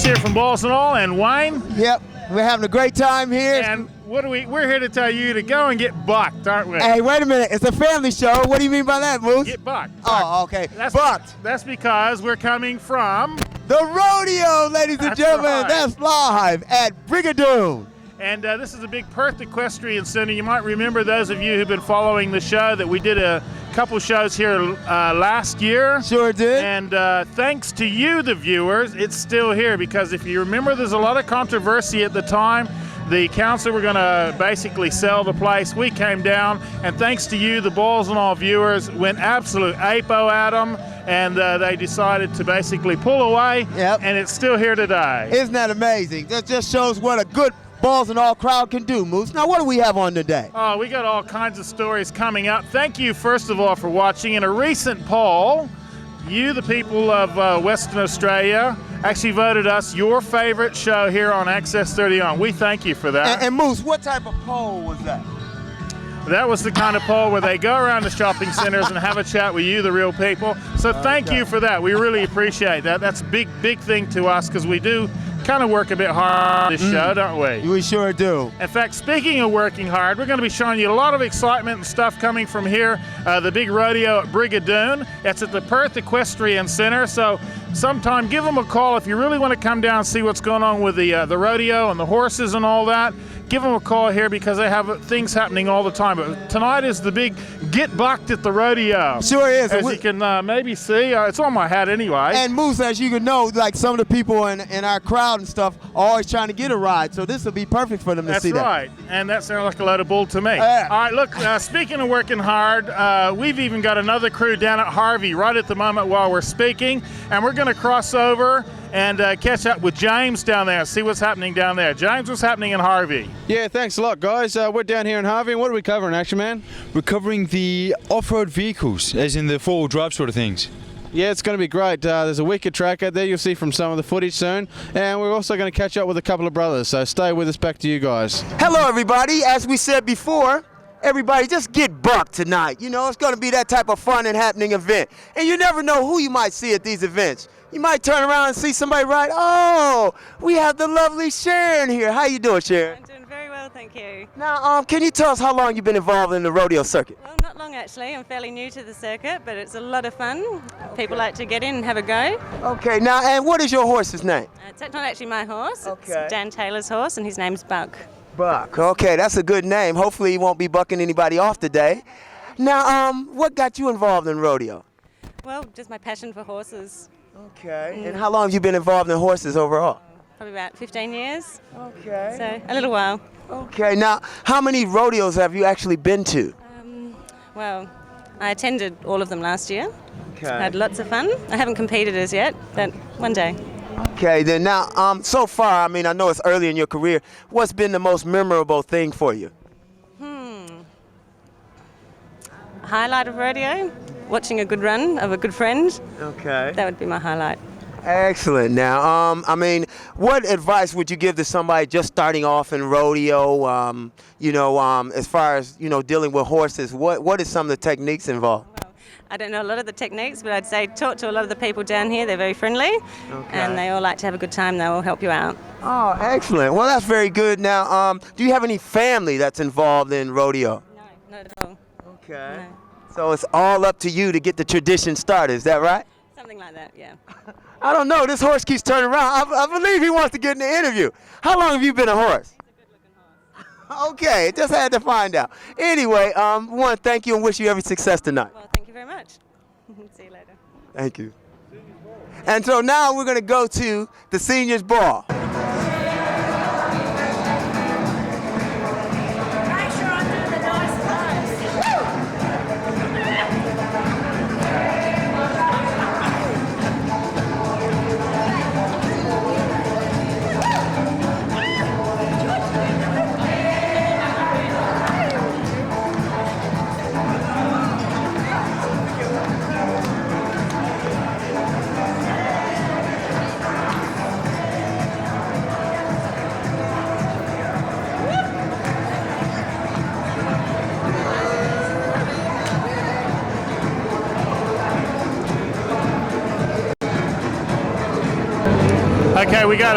Here from Balls and All and Wayne. Yep, we're having a great time here. And we're here to tell you to go and get bucked, aren't we? Hey, wait a minute. It's a family show. What do you mean by that, Moose? Get bucked. Oh, okay. Bucked. That's because we're coming from the rodeo, ladies and gentlemen. Right. That's live at Brigadoon. And this is a big Perth Equestrian Center. You might remember, those of you who've been following the show, that we did a couple shows here last year. Sure did. And thanks to you, the viewers, it's still here, because if you remember, there's a lot of controversy at the time. The council were going to basically sell the place. We came down, and thanks to you, the Balls and All viewers went absolute apo at them, and they decided to basically pull away. Yep. And it's still here today. Isn't that amazing? That just shows what a good Balls and All crowd can do, Moose. Now, what do we have on today? Oh, we got all kinds of stories coming up. Thank you, first of all, for watching. In a recent poll, you, the people of Western Australia, actually voted us your favorite show here on Access 30 On. We thank you for that. And Moose, what type of poll was that? That was the kind of poll where they go around the shopping centers and have a chat with you, the real people. So thank you for that. We really appreciate that. That's a big thing to us, because we do kind of work a bit hard on this show, don't we? We sure do. In fact, speaking of working hard, we're going to be showing you a lot of excitement and stuff coming from here, the big rodeo at Brigadoon. It's at the Perth Equestrian Center, so sometime give them a call if you really want to come down and see what's going on with the rodeo and the horses and all that. Give them a call here, because they have things happening all the time. But tonight is the big Get Bucked at the Rodeo. Sure is. As you can maybe see, it's on my hat anyway. And Moose, as you can know, like some of the people in our crowd and stuff are always trying to get a ride, so this will be perfect for them to see that. That's right, and that sounds like a load of bull to me. Yeah. All right, look, speaking of working hard, we've even got another crew down at Harvey right at the moment while we're speaking, and we're going to cross over and catch up with James down there, see what's happening down there. James, what's happening in Harvey? Yeah, thanks a lot, guys. We're down here in Harvey, and what are we covering, Action Man? We're covering the off-road vehicles, as in the four-wheel drive sort of things. Yeah, it's going to be great. There's a wicked track out there. You'll see from some of the footage soon. And we're also going to catch up with a couple of brothers, so stay with us. Back to you guys. Hello, everybody. As we said before, everybody just get bucked tonight. You know, it's going to be that type of fun and happening event. And you never know who you might see at these events. You might turn around and see somebody ride. Oh, we have the lovely Sharon here. How you doing, Sharon? I'm doing very well, thank you. Now, can you tell us how long you've been involved in the rodeo circuit? Well, not long actually. I'm fairly new to the circuit, but it's a lot of fun. People like to get in and have a go. Okay, now, and what is your horse's name? It's not actually my horse. Okay. It's Dan Taylor's horse, and his name's Buck. Buck. Okay, that's a good name. Hopefully he won't be bucking anybody off today. Now, what got you involved in rodeo? Well, just my passion for horses. Okay. And how long have you been involved in horses overall? Probably about 15 years. Okay. So, a little while. Okay, now, how many rodeos have you actually been to? Well, I attended all of them last year. Okay. Had lots of fun. I haven't competed as yet, but one day. Okay, then now, so far, I mean, I know it's early in your career. What's been the most memorable thing for you? Highlight of rodeo? Watching a good run of a good friend. Okay. That would be my highlight. Excellent. Now, I mean, what advice would you give to somebody just starting off in rodeo, as far as, dealing with horses? What is some of the techniques involved? Well, I don't know a lot of the techniques, but I'd say talk to a lot of the people down here. They're very friendly, and they all like to have a good time. They will help you out. Oh, excellent. Well, that's very good. Now, do you have any family that's involved in rodeo? No, not at all. Okay. No. So it's all up to you to get the tradition started. Is that right? Something like that, yeah. I don't know. This horse keeps turning around. I believe he wants to get in the interview. How long have you been a horse? He's a good-looking horse. Okay, just had to find out. Anyway, I want to thank you and wish you every success tonight. Well, thank you very much. See you later. Thank you. And so now we're going to go to the seniors' ball. Okay, we got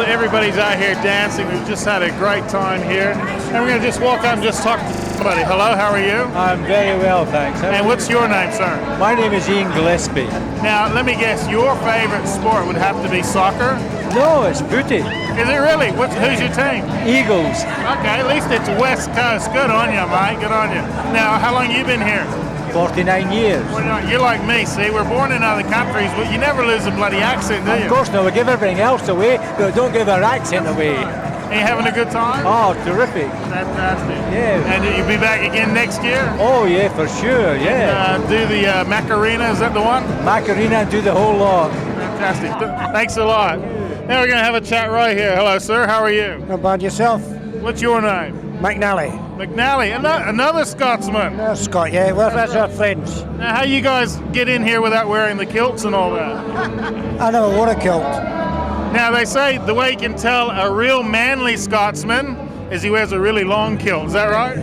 everybody's out here dancing. We've just had a great time here, and we're gonna just walk up and just talk to somebody. Hello, how are you? I'm very well, thanks. And what's your name, sir? My name is Ian Gillespie. Now, let me guess. Your favorite sport would have to be soccer. No, it's footy. Is it really? Who's your team? Eagles. Okay, at least it's West Coast. Good on you, mate. Good on you. Now, how long you been here? 49 years. Well, you're like me, see. We're born in other countries, but you never lose a bloody accent, do you? Of course, no, we give everything else away, but don't give our accent away. Are you having a good time? Oh, terrific. Fantastic. Yeah. And you'll be back again next year? Oh, yeah, for sure, yeah. Do the Macarena, is that the one? Macarena and do the whole lot. Fantastic. Thanks a lot. Now we're going to have a chat right here. Hello, sir. How are you? Not bad yourself? What's your name? McNally. McNally. Another Scotsman. No, Scott, yeah. Well, that's our friends. Now, how you guys get in here without wearing the kilts and all that? I never wore a kilt. Now, they say the way you can tell a real manly Scotsman is he wears a really long kilt. Is that right?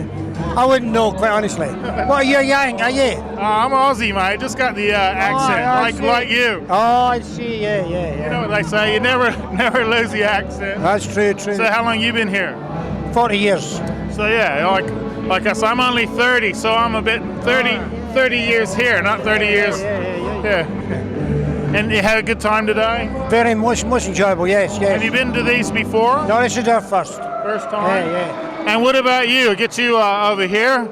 I wouldn't know, quite honestly. What are you, Yank? Are you? I'm Aussie, mate. Just got the accent, like you. Oh, I see. Yeah. You know what they say? You never lose the accent. That's true. So how long you been here? 40 years. So yeah, like us, I'm only 30, so I'm a bit 30 years here, not 30 years. Yeah. And you had a good time today? Very much enjoyable, yes. Have you been to these before? No, this is our first. First time? Yeah. And what about you? Get you over here.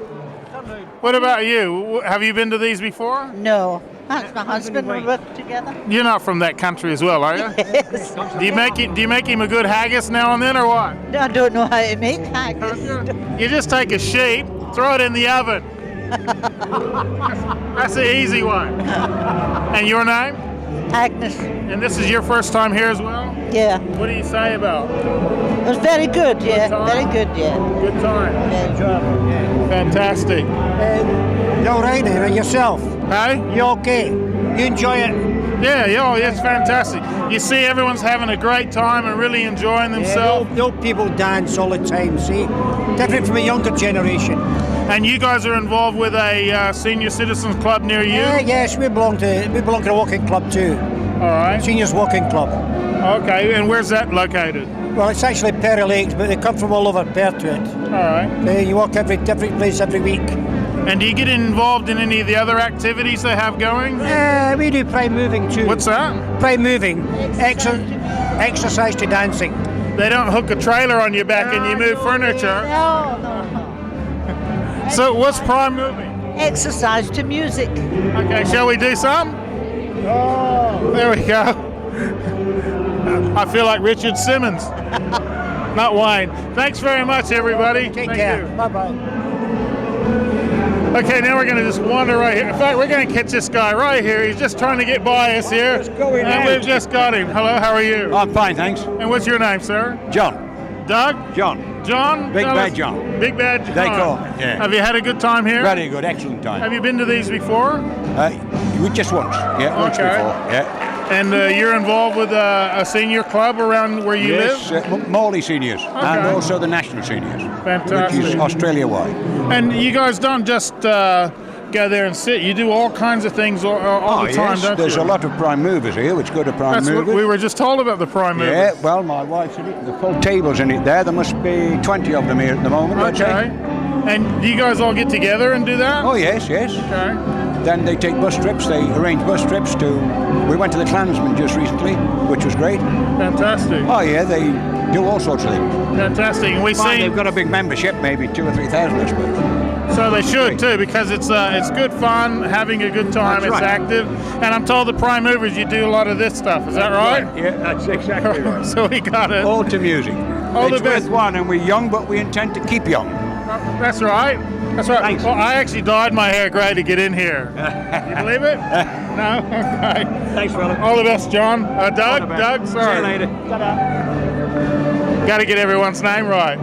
What about you? Have you been to these before? No, that's my husband. We work together. You're not from that country as well, are you? Yes. Do you make him a good haggis now and then, or what? I don't know how to make haggis. You just take a sheep, throw it in the oven. That's the easy one. And your name? Agnes. And this is your first time here as well? Yeah. What do you say about it? It was very good, yeah. Very good, yeah. Good time. Very enjoyable, yeah. Fantastic. You all right there, and yourself? Hey? You okay? You enjoy it? Yeah, it's fantastic. You see everyone's having a great time and really enjoying themselves. The old people dance all the time, see? Different from a younger generation. And you guys are involved with a senior citizens club near you? Yes, we belong to a walking club too. All right. Seniors Walking Club. Okay, and where's that located? Well, it's actually Perry Lakes, but they come from all over Perth to it. All right. You walk every different place every week. And do you get involved in any of the other activities they have going? We do prime moving too. What's that? Prime moving. Exercise to dancing. They don't hook a trailer on your back and you move furniture. No. So what's prime moving? Exercise to music. Okay, shall we do some? Oh. There we go. I feel like Richard Simmons. Not Wayne. Thanks very much, everybody. Take Thank care. you. Bye-bye. Okay, now we're going to just wander right here. In fact, we're going to catch this guy right here. He's just trying to get by us here. And we've just got him. Hello, how are you? I'm fine, thanks. And what's your name, sir? John. Doug? John. John? Big Bad John. Big Bad John. They call me, yeah. Have you had a good time here? Very good, excellent time. Have you been to these before? Just once. Yeah, once Okay. before. Yeah. And you're involved with a senior club around where you live? Yes, Morley Seniors and also the National Seniors. Fantastic. Which is Australia-wide. And you guys don't just go there and sit. You do all kinds of things all the time, yes. don't There's you? a lot of prime movers here, which go to prime That's movers. what we were just told about the prime movers. Yeah, well, my wife's in it. The full table's in it there. There must be 20 of them here at the moment. Okay. And do you guys all get together and do that? Oh, yes. Okay. Then they take bus trips. They arrange bus trips to... We went to the Klansman just recently, which was great. Fantastic. Oh, yeah, they do all sorts of things. Fantastic. And we see... They've got a big membership, maybe 2,000 or 3,000, I suppose. So they should too, because it's good fun, having a good time. That's it's right. active, and I'm told the prime movers you do a lot of this stuff. Is that right? Yeah, that's exactly right. So we got it. All to music. All It's the best. worth one, and we're young, but we intend to keep young. That's right. That's right. Thanks. Well, I actually dyed my hair grey to get in here. You believe it? No. Okay. Thanks, fella. All the best, John. Doug. Doug. Sorry. See you later. Got to get everyone's name right.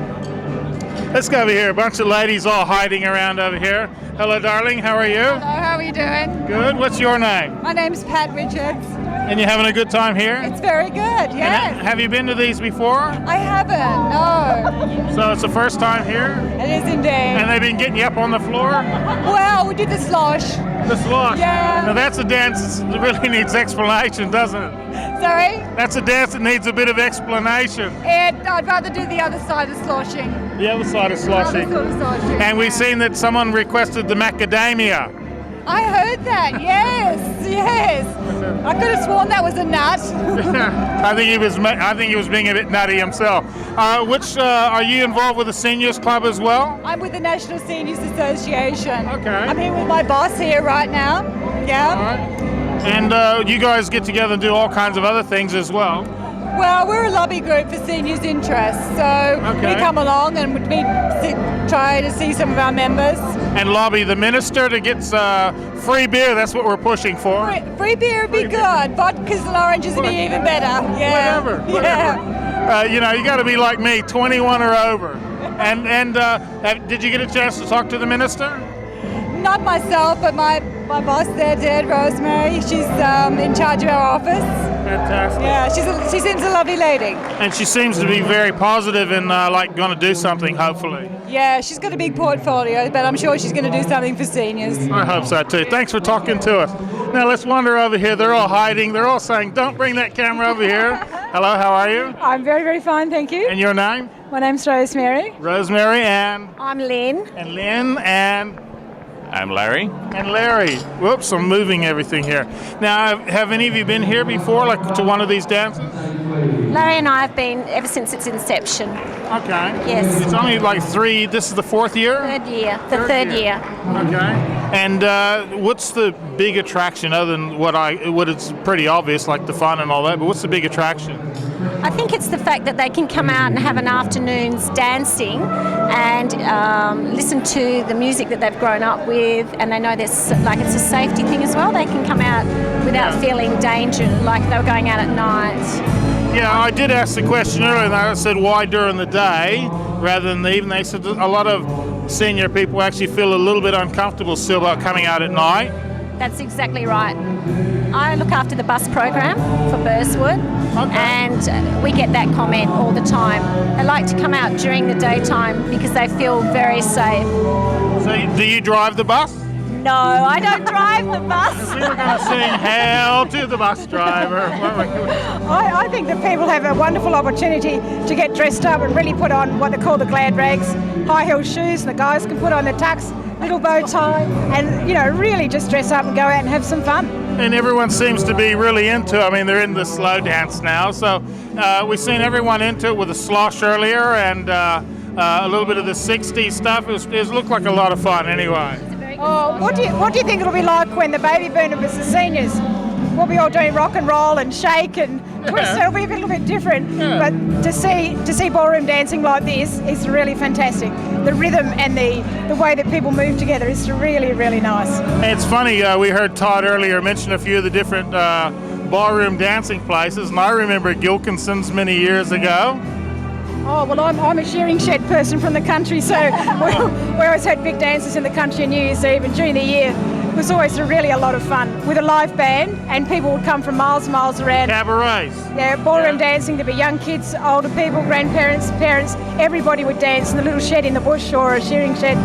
Let's go over here. A bunch of ladies all hiding around over here. Hello, darling. How are you? Hello, how are you doing? Good. What's your name? My name's Pat Richards. And you're having a good time here? It's very good, yes. Have you been to these before? I haven't, no. So it's the first time here? It is indeed. And they've been getting you up on the floor? Well, we did the slosh. The slosh? Yeah. Now that's a dance that really needs explanation, doesn't it? Sorry? That's a dance that needs a bit of explanation. And I'd rather do the other side of sloshing. The other side of sloshing. The other side of sloshing. And we've seen that someone requested the macadamia. I heard that, yes. I could have sworn that was a nut. I think he was being a bit nutty himself. Are you involved with the Seniors Club as well? I'm with the National Seniors Association. Okay. I'm here with my boss here right now. Yeah. All right. And you guys get together and do all kinds of other things as well. Well, we're a lobby group for seniors' interests, so we come along and we try to see some of our members. And lobby the minister to get free beer. That's what we're pushing for. Free beer would be good. Vodkas and oranges would be even better. Yeah. Whatever. Yeah. You got to be like me, 21 or over. And did you get a chance to talk to the minister? Not myself, but my boss there did, Rosemary. She's in charge of our office. Fantastic. Yeah, she seems a lovely lady. And she seems to be very positive and going to do something, hopefully. Yeah, she's got a big portfolio, but I'm sure she's going to do something for seniors. I hope so too. Thanks for talking to us. Now let's wander over here. They're all hiding. They're all saying, "Don't bring that camera over here." Hello, how are you? I'm very, very fine, thank you. And your name? My name's Rosemary. Rosemary and? I'm Lynn. And Lynn and? I'm Larry. And Larry. Whoops, I'm moving everything here. Now, have any of you been here before, like to one of these dances? Larry and I have been ever since its inception. Okay. Yes. It's only like this is the fourth year? Third year. Third year. Okay. And what's the big attraction other than what it's pretty obvious, like the fun and all that, but what's the big attraction? I think it's the fact that they can come out and have an afternoon's dancing and listen to the music that they've grown up with, and they know it's a safety thing as well. They can come out without feeling danger, like they were going out at night. Yeah, I did ask the question earlier, and I said why during the day rather than the evening. They said a lot of senior people actually feel a little bit uncomfortable still about coming out at night. That's exactly right. I look after the bus program for Burswood, and we get that comment all the time. They like to come out during the daytime because they feel very safe. So do you drive the bus? No, I don't drive the bus. We were going to sing "Hail to the Bus Driver." I think that people have a wonderful opportunity to get dressed up and really put on what they call the glad rags, high-heeled shoes, and the guys can put on their tux, little bow tie, and really just dress up and go out and have some fun. And everyone seems to be really into it. I mean, they're in the slow dance now, so we've seen everyone into it with the slosh earlier and a little bit of the 60s stuff. It looked like a lot of fun anyway. Oh, what do you think it'll be like when the baby boomers, the seniors, we'll be all doing rock and roll and shake and twist? It'll be a little bit different. Yeah. But to see ballroom dancing like this is really fantastic. The rhythm and the way that people move together is really, really nice. It's funny, we heard Todd earlier mention a few of the different ballroom dancing places, and I remember Gilkinson's many years ago. Oh, well, I'm a shearing shed person from the country, so we always had big dances in the country on New Year's Eve, and during the year it was always really a lot of fun with a live band, and people would come from miles and miles around. Cabarets. Yeah, ballroom dancing. There'd be young kids, older people, grandparents, parents. Everybody would dance in a little shed in the bush or a shearing shed.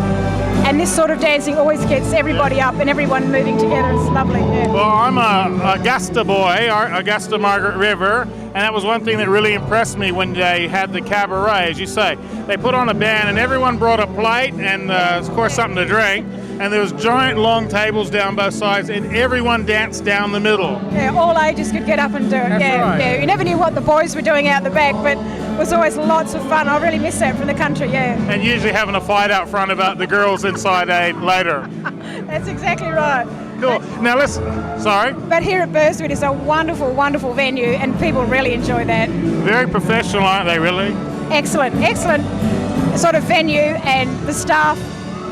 And this sort of dancing always gets everybody up and everyone moving together. It's lovely. Yeah. Well, I'm a Augusta boy, Augusta Margaret River, and that was one thing that really impressed me when they had the cabaret, as you say. They put on a band and everyone brought a plate and, of course, something to drink. And there was giant long tables down both sides, and everyone danced down the middle. Yeah, all ages could get up and do it. That's right. Yeah. You never knew what the boys were doing out the back, but it was always lots of fun. I really miss that from the country, yeah. And usually having a fight out front about the girls inside later. That's exactly right. Cool. Now sorry? But here at Burswood is a wonderful, wonderful venue, and people really enjoy that. Very professional, aren't they, really? Excellent sort of venue, and the staff,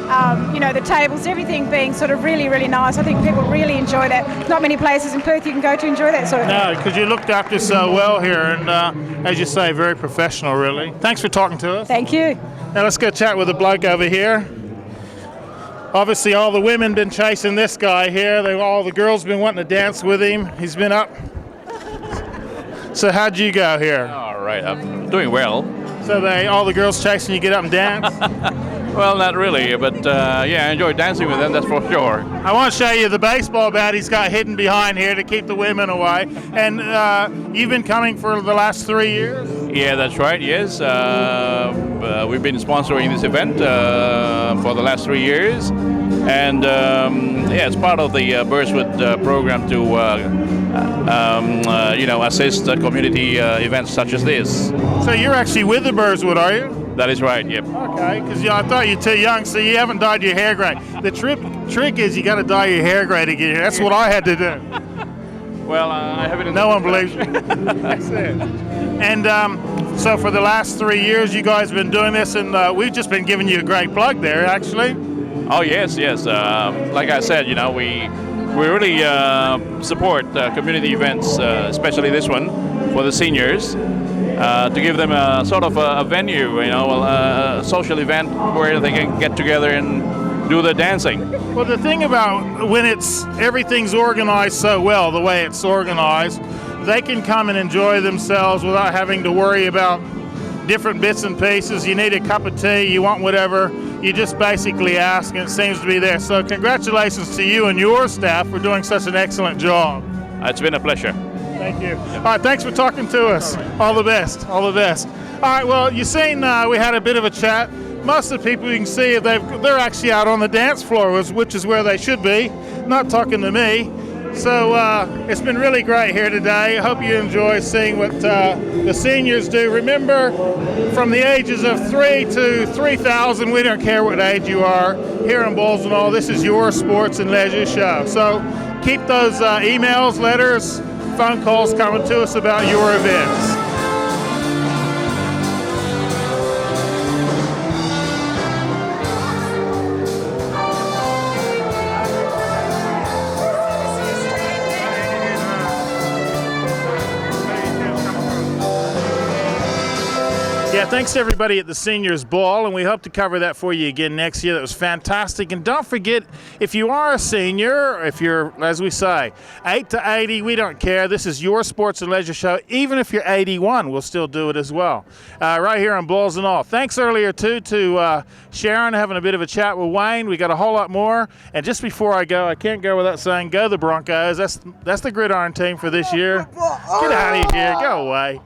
the tables, everything being sort of really, really nice. I think people really enjoy that. Not many places in Perth you can go to enjoy that sort of thing. No, because you looked after so well here, and as you say, very professional, really. Thanks for talking to us. Thank you. Now let's go chat with the bloke over here. Obviously, all the women been chasing this guy here. All the girls been wanting to dance with him. He's been up So how'd you go here? All right, I'm doing well. So all the girls chasing you get up and dance? Well, not really, but yeah, I enjoy dancing with them, that's for sure. I want to show you the baseball bat he's got hidden behind here to keep the women away. And you've been coming for the last 3 years? Yeah, that's right, yes. We've been sponsoring this event for the last 3 years. And yeah, it's part of the Burswood program to assist community events such as this. So you're actually with the Burswood, are you? That is right, yep. Okay, because I thought you were too young, so you haven't dyed your hair grey. The trick is you got to dye your hair grey to get here. That's what I had to do. Well, I haven't. No one believes me. That's it. And so for the last 3 years, you guys have been doing this, and we've just been giving you a great plug there, actually. Oh yes. Like I said, we really support community events, especially this one for the seniors, to give them a sort of a venue, a social event where they can get together and do the dancing. Well, the thing about when everything's organized so well, the way it's organized, they can come and enjoy themselves without having to worry about different bits and pieces. You need a cup of tea, you want whatever, you just basically ask and it seems to be there. So congratulations to you and your staff for doing such an excellent job. It's been a pleasure. Thank you. All right, thanks for talking to us. All the best. All the best. All right, well, you've seen we had a bit of a chat. Most of the people you can see, they're actually out on the dance floor, which is where they should be, not talking to me. So it's been really great here today. I hope you enjoy seeing what the seniors do. Remember, from the ages of 3 to 3,000, we don't care what age you are, here in Bolsonaro, this is your sports and leisure show. So keep those emails, letters, phone calls coming to us about your events. Yeah, thanks to everybody at the Seniors Ball, and we hope to cover that for you again next year. That was fantastic. And don't forget, if you are a senior, if you're, as we say, 8 to 80, we don't care. This is your sports and leisure show. Even if you're 81, we'll still do it as well. Right here on Balls and All. Thanks earlier, too, to Sharon, having a bit of a chat with Wayne. We got a whole lot more. And just before I go, I can't go without saying, go the Broncos. That's the gridiron team for this year. Get out of here. Go away.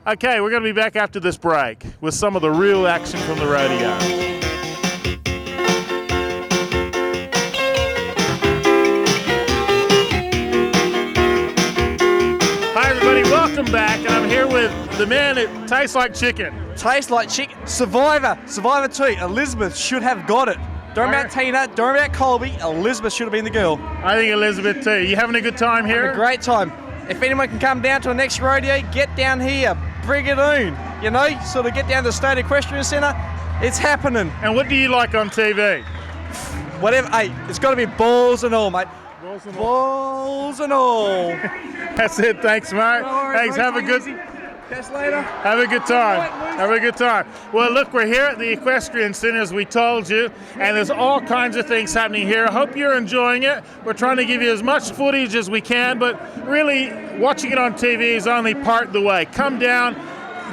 Okay, we're going to be back after this break with some of the real action from the rodeo. Hi, everybody. Welcome back. And I'm here with the man that tastes like chicken. Tastes like chicken. Survivor 2. Elizabeth should have got it. Don't about Tina, don't about Colby. Elizabeth should have been the girl. I think Elizabeth too. You having a good time here? Having a great time. If anyone can come down to the next rodeo, get down here. Brigadoon, sort of get down to the State Equestrian Centre, it's happening. And what do you like on TV? Whatever, hey, it's got to be balls and all, mate. Balls and all. That's it, thanks, mate. Thanks, have a good... Catch later. Have a good time. Have a good time. Well, look, we're here at the Equestrian Centre, as we told you, and there's all kinds of things happening here. I hope you're enjoying it. We're trying to give you as much footage as we can, but really, watching it on TV is only part of the way. Come down,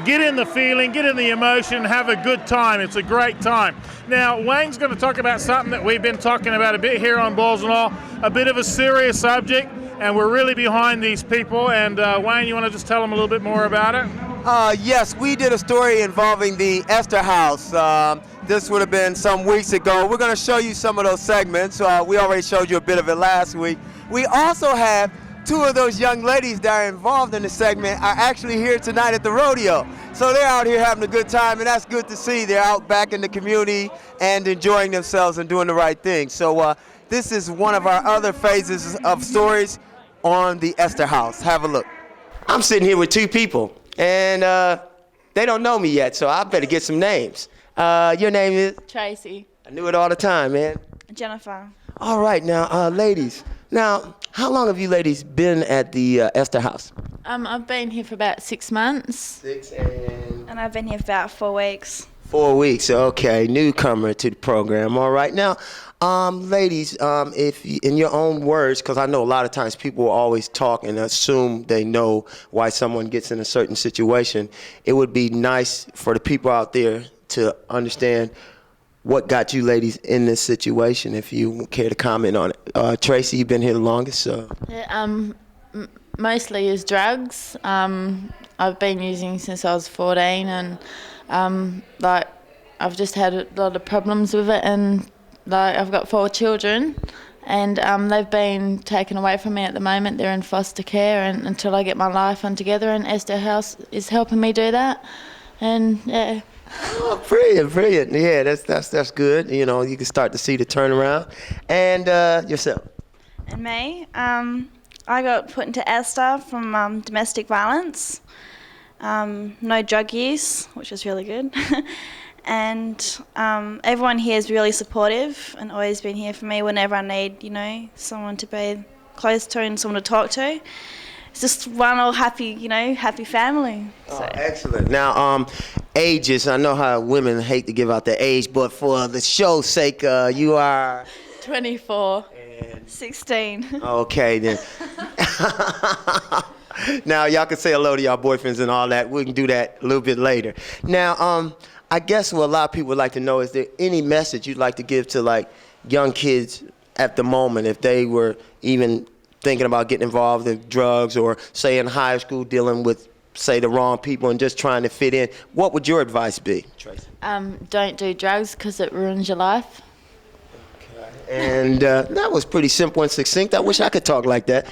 get in the feeling, get in the emotion, have a good time. It's a great time. Now, Wayne's going to talk about something that we've been talking about a bit here on Balls and All, a bit of a serious subject. And we're really behind these people. And Wayne, you want to just tell them a little bit more about it? Yes, we did a story involving the Esther House. This would have been some weeks ago. We're going to show you some of those segments. We already showed you a bit of it last week. We also have 2 of those young ladies that are involved in the segment are actually here tonight at the rodeo. So they're out here having a good time, and that's good to see. They're out back in the community and enjoying themselves and doing the right thing. So this is one of our other phases of stories on the Esther House. Have a look. I'm sitting here with 2 people, and they don't know me yet, so I better get some names. Your name is? Tracy. I knew it all the time, man. Jennifer. All right, now, ladies. Now, how long have you ladies been at the Esther House? I've been here for about 6 months. 6 and I've been here for about 4 weeks. 4 weeks, okay. Newcomer to the program. All right. Now, ladies, if you, in your own words, because I know a lot of times people will always talk and assume they know why someone gets in a certain situation, it would be nice for the people out there to understand what got you ladies in this situation, if you care to comment on it. Tracy, you've been here the longest, so. Yeah, mostly is drugs. I've been using since I was 14, and like I've just had a lot of problems with it, and like I've got 4 children, and they've been taken away from me at the moment. They're in foster care, and until I get my life on together, and Esther House is helping me do that, and yeah. Oh, brilliant. Yeah, that's good. You know, you can start to see the turnaround. And yourself? And me, I got put into Esther from domestic violence. No drug use, which is really good. And everyone here is really supportive and always been here for me whenever I need, you know, someone to be close to and someone to talk to. It's just one all happy, you know, happy family. So. Oh, excellent. Now, ages, I know how women hate to give out their age, but for the show's sake, you are? 24. 16. Okay, then. Now, y'all can say hello to y'all boyfriends and all that. We can do that a little bit later. Now, I guess what a lot of people would like to know, is there any message you'd like to give to, like, young kids at the moment, if they were even thinking about getting involved in drugs, or say in high school dealing with, say, the wrong people and just trying to fit in? What would your advice be, Tracy? Don't do drugs because it ruins your life. And that was pretty simple and succinct. I wish I could talk like that.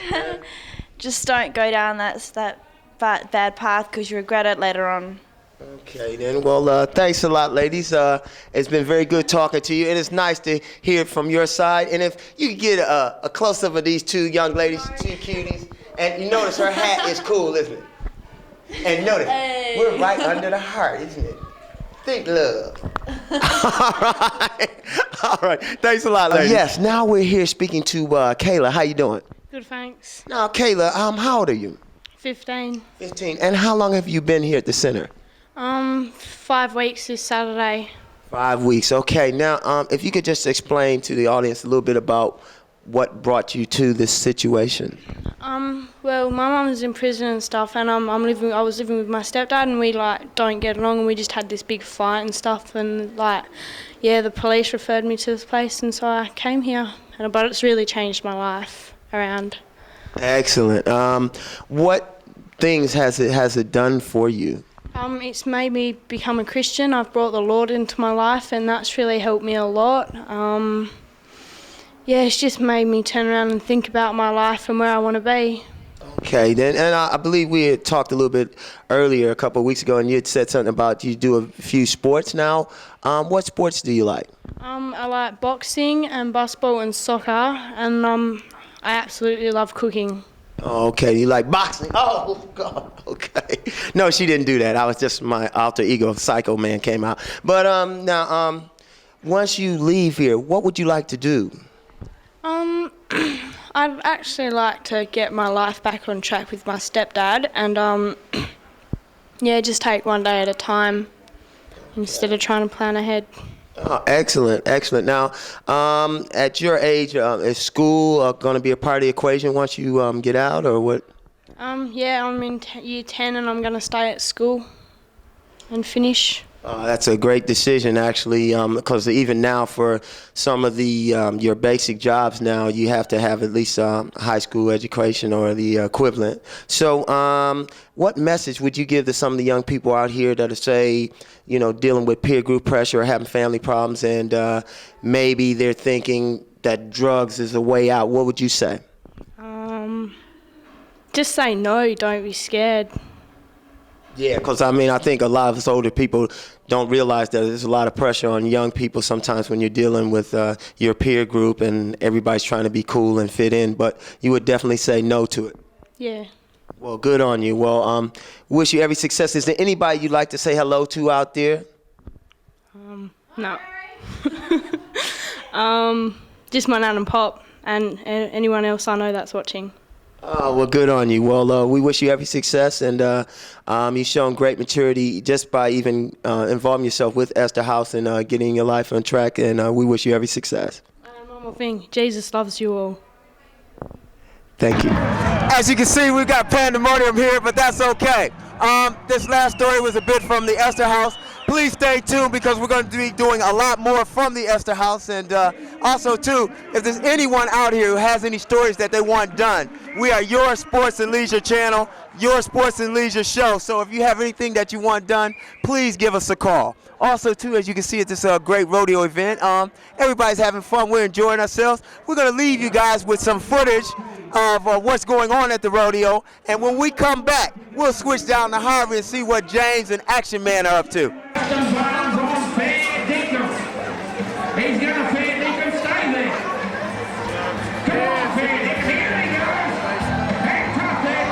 Just don't go down that bad path because you regret it later on. Okay, then. Well, thanks a lot, ladies. It's been very good talking to you, and it's nice to hear it from your side. And if you could get a close-up of these 2 young ladies, 2 cuties, and you notice her hat is cool, isn't it? And notice, we're right under the heart, isn't it? Think love. All right. Thanks a lot, ladies. Yes, now we're here speaking to Kayla. How you doing? Good, thanks. Now, Kayla, how old are you? 15. 15. And how long have you been here at the center? 5 weeks this Saturday. 5 weeks. Okay. Now, if you could just explain to the audience a little bit about what brought you to this situation. Well, my mum was in prison and stuff, and I was living with my stepdad, and we don't get along, and we just had this big fight and stuff, and the police referred me to this place, and so I came here, but it's really changed my life around. Excellent. What things has it done for you? It's made me become a Christian. I've brought the Lord into my life, and that's really helped me a lot. It's just made me turn around and think about my life and where I want to be. Okay, then, and I believe we had talked a little bit earlier, a couple of weeks ago, and you had said something about you do a few sports now. What sports do you like? I like boxing and basketball and soccer, and I absolutely love cooking. Oh, okay, you like boxing? Oh, God, okay. No, she didn't do that. I was just, my alter ego, Psycho Man, came out. But now, once you leave here, what would you like to do? I'd actually like to get my life back on track with my stepdad, and just take one day at a time instead of trying to plan ahead. Oh, excellent, excellent. Now, at your age, is school going to be a part of the equation once you get out, or what? I'm in year 10, and I'm going to stay at school and finish. That's a great decision, actually, because even now for some of the your basic jobs now, you have to have at least a high school education or the equivalent. So what message would you give to some of the young people out here that are, say, dealing with peer group pressure or having family problems, and maybe they're thinking that drugs is a way out? What would you say? Just say no, don't be scared. Yeah, because I think a lot of us older people don't realize that there's a lot of pressure on young people sometimes when you're dealing with your peer group and everybody's trying to be cool and fit in, but you would definitely say no to it. Yeah. Well, good on you. Well, wish you every success. Is there anybody you'd like to say hello to out there? No. Just my nan and pop and anyone else I know that's watching. Well, good on you. Well, we wish you every success, and you've shown great maturity just by even involving yourself with Esther House and getting your life on track, and we wish you every success. One more thing, Jesus loves you all. Thank you. As you can see, we've got pandemonium here, but that's okay. This last story was a bit from the Esther House. Please stay tuned because we're going to be doing a lot more from the Esther House. And also, too, if there's anyone out here who has any stories that they want done, we are your sports and leisure channel, your sports and leisure show. So if you have anything that you want done, please give us a call. Also, too, as you can see at this great rodeo event, everybody's having fun. We're enjoying ourselves. We're going to leave you guys with some footage of what's going on at the rodeo. And when we come back, we'll switch down to Harvey and see what James and Action Man are up to. He's going to fair dinkum, stay there. Come on, fair dinkum, here he goes. Hang tough there.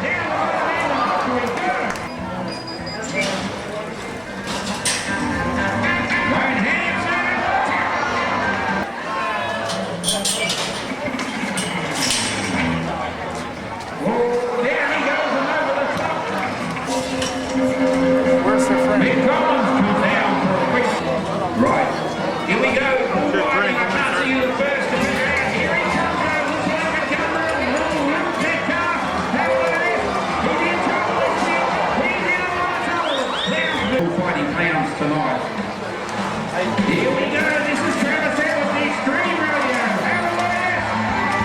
Down the bottom end, off we go. Right hands oh, there he goes and over the top. Where's the friend? Big Collins comes down for a quick. Right, here we go. I can't see you the first to figure out. Here he comes out. Looks like a gunner. Little dead car. Have a look at this. He's in trouble. He's in a lot of trouble. There's little fighting clowns tonight. Here we go. This is Travis Evans, the Extreme Rodeo. Have a look at this.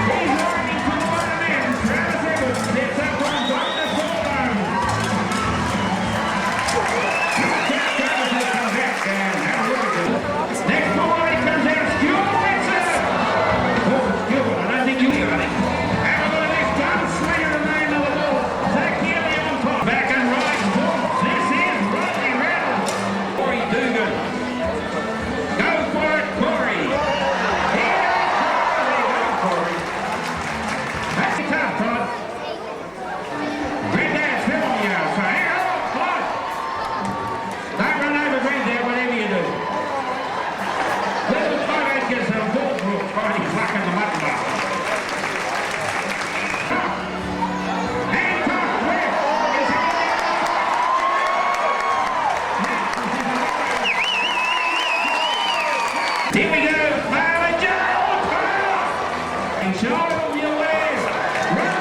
He's riding to the bottom end. Travis Evans sets up on Bucked Rodeo. Next ball, he comes out. Stuart Wetzer. Oh, Stuart, I don't think you hear it. Have a look at this gunslinger, the name of the ball. Zach Healy on top. Back and right. This is Rodney Reynolds. Corey Dugan. Go for it, Corey. Here goes Corey. That's tough, Todd. Granddad's filming you. So hang on, Todd. Don't run over Granddad, whatever you do. Little photos get some bullfrog trying to pluck in the mutton bar. Hancock West is here we go, Father Joe Taylor. And show your ways. Run.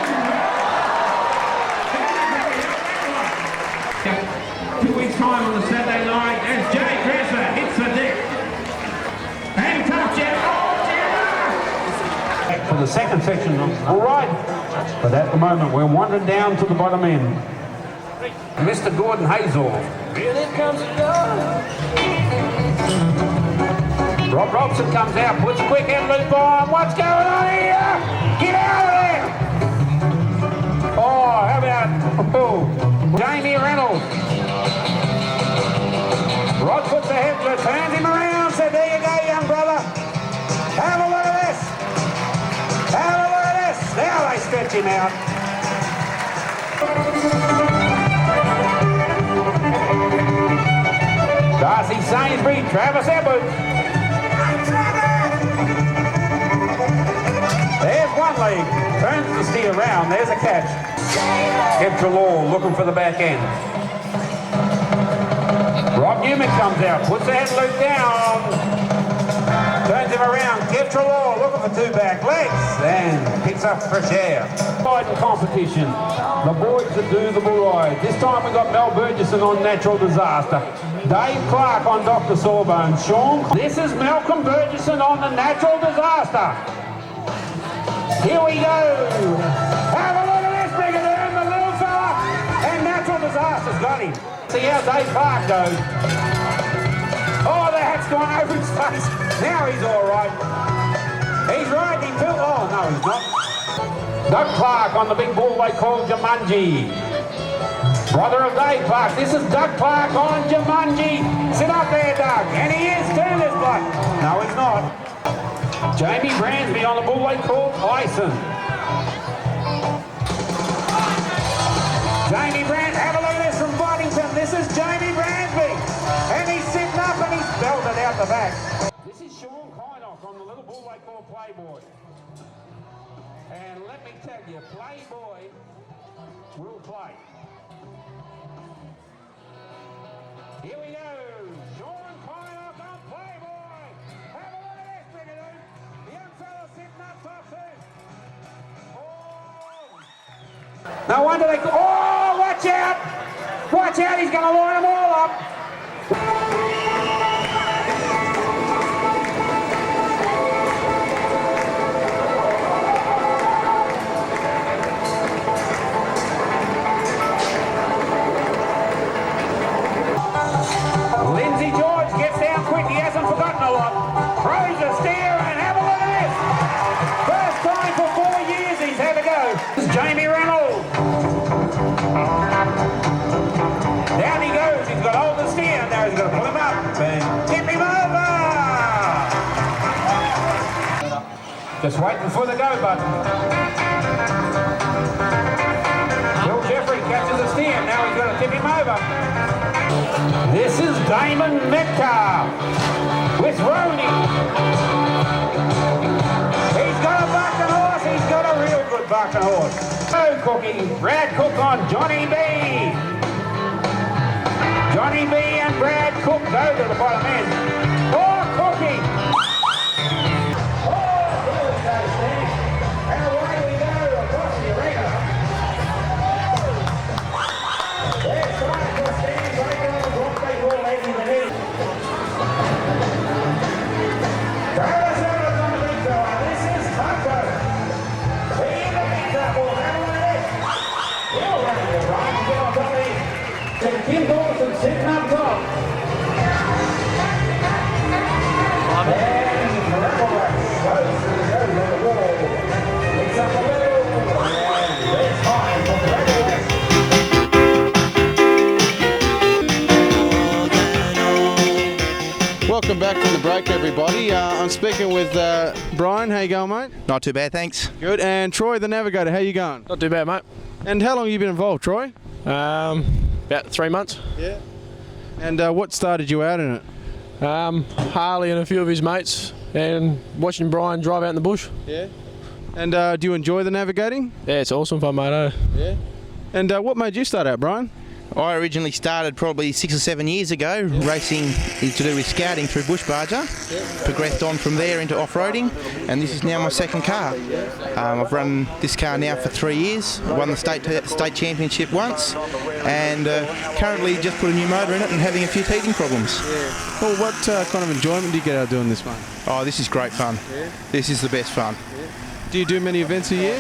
2 weeks time on the Saturday night as Jay Dresser hits the deck. Hang tough, Jeff. For the second section, all right. But at the moment, we're wandering down to the bottom end. Mr. Gordon Hazel. Here it comes. Rob Robson comes out, puts a quick head loop on. What's going on here? Get out of there! Oh, how about Jamie Reynolds? Rod puts the head loop, turns him around, said, there you go, young brother. Have a look at this. Have a look at this. Now they stretch him out. Darcy Sainsbury, Travis Edwards. There's one leg, turns the steer around, there's a catch. Edgar Law looking for the back end. Rob Newman comes out, puts the head loop down, turns him around. Ketra Law looking for two back legs and picks up fresh air. Riding competition, the boys that do the bull ride. This time we got Mel Burgesson on Natural Disaster, Dave Clark on Dr. Sawbones, Sean. This is Malcolm Burgesson on the Natural Disaster. Here we go. Have a look at this, Brigadier, the little fella, and Natural Disaster's got him. See how Dave Clark goes. Oh, the hat's gone over his face. Now he's all right. He's riding too. Oh, no, he's not. Doug Clark on the big bull they call Jumanji. Brother of Dave Clark. This is Doug Clark on Jumanji. Sit up there, Doug. And he is turn his blood. No, he's not. Jamie Bransby on the bull they call Tyson. Jamie Bransby. Have a look at this from Boddington. This is Jamie Bransby. And he's sitting up and he's belted out the back. This is Sean Kynock on the little bull they call Playboy. And let me tell you, Playboy will play. Here we go. Sean Kylock on Playboy. Have a look at this, Brigadoon. The young fella sitting up top two. Oh! No wonder they... Oh, watch out! Watch out, he's going to line them all up. Lindsay George gets down quick, he hasn't forgotten a lot. Throws a steer and have a look at this. First time for 4 years he's had a go. This is Jamie Reynolds. Down he goes, he's got hold of the steer. Now he's going to pull him up and tip him over. Just waiting for the go button. Bill Jeffrey catches the steer, now he's going to tip him over. This is Damon Metcalf with Roney. He's got a bucking horse, he's got a real good bucking horse. Oh, Cookie, Brad Cook on Johnny B. Johnny B and Brad Cook go to the bottom end. Oh, Cookie! Oh, there we go, Steve. And away we go across the arena. There's time for Steve breaking on the block. They will make him an end. Travis Evans on the big tower. This is Taco. He in the big double. Have a look at this. He'll run it right and get on top of him. Kim Dawson sitting up top. And Rebellex goes to the wall. It's up the middle. And it's time for Rebellex. Welcome back from the break, everybody. I'm speaking with Brian. How you going, mate? Not too bad, thanks. Good. And Troy, the navigator. How you going? Not too bad, mate. And how long have you been involved, Troy? About 3 months. Yeah. And what started you out in it? Harley and a few of his mates, and watching Brian drive out in the bush. Yeah. And do you enjoy the navigating? Yeah, it's awesome fun, mate. Yeah. And what made you start out, Brian? I originally started probably 6 or 7 years ago, racing to do with scouting through Bush Barger. Progressed on from there into off-roading, and this is now my second car. I've run this car now for 3 years, won the state championship once, and currently just put a new motor in it and having a few teething problems. Yeah. Well, what kind of enjoyment do you get out of doing this one? Oh, this is great fun. Yeah. This is the best fun. Yeah. Do you do many events a year?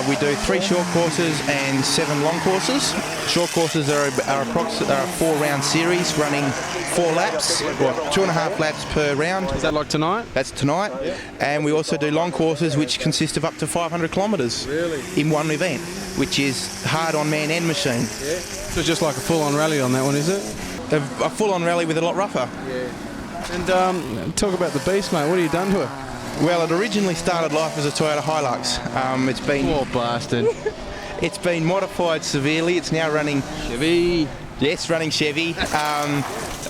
We do 3 short courses and 7 long courses. Short courses are a 4-round series running 4 laps, or 2.5 laps per round. Is that like tonight? That's tonight. Yeah. And we also do long courses which consist of up to 500 kilometres in one event, which is hard on man and machine. Yeah. So just like a full-on rally on that one, is it? A full-on rally with a lot rougher. Yeah. And talk about the beast, mate. What have you done to it? Well, it originally started life as a Toyota Hilux. It's been... Poor bastard. It's been modified severely. It's now running... Chevy. Yes, running Chevy.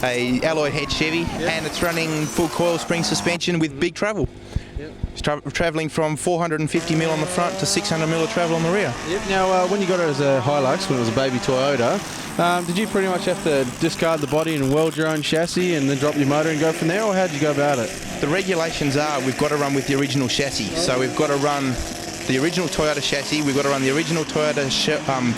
A alloy head Chevy. Yep. And it's running full coil spring suspension with big travel. Yep. It's travelling from 450mm on the front to 600mm of travel on the rear. Yep. Now, when you got it as a Hilux, when it was a baby Toyota, did you pretty much have to discard the body and weld your own chassis and then drop your motor and go from there, or how did you go about it? The regulations are we've got to run with the original chassis. So we've got to run the original Toyota chassis, we've got to run the original Toyota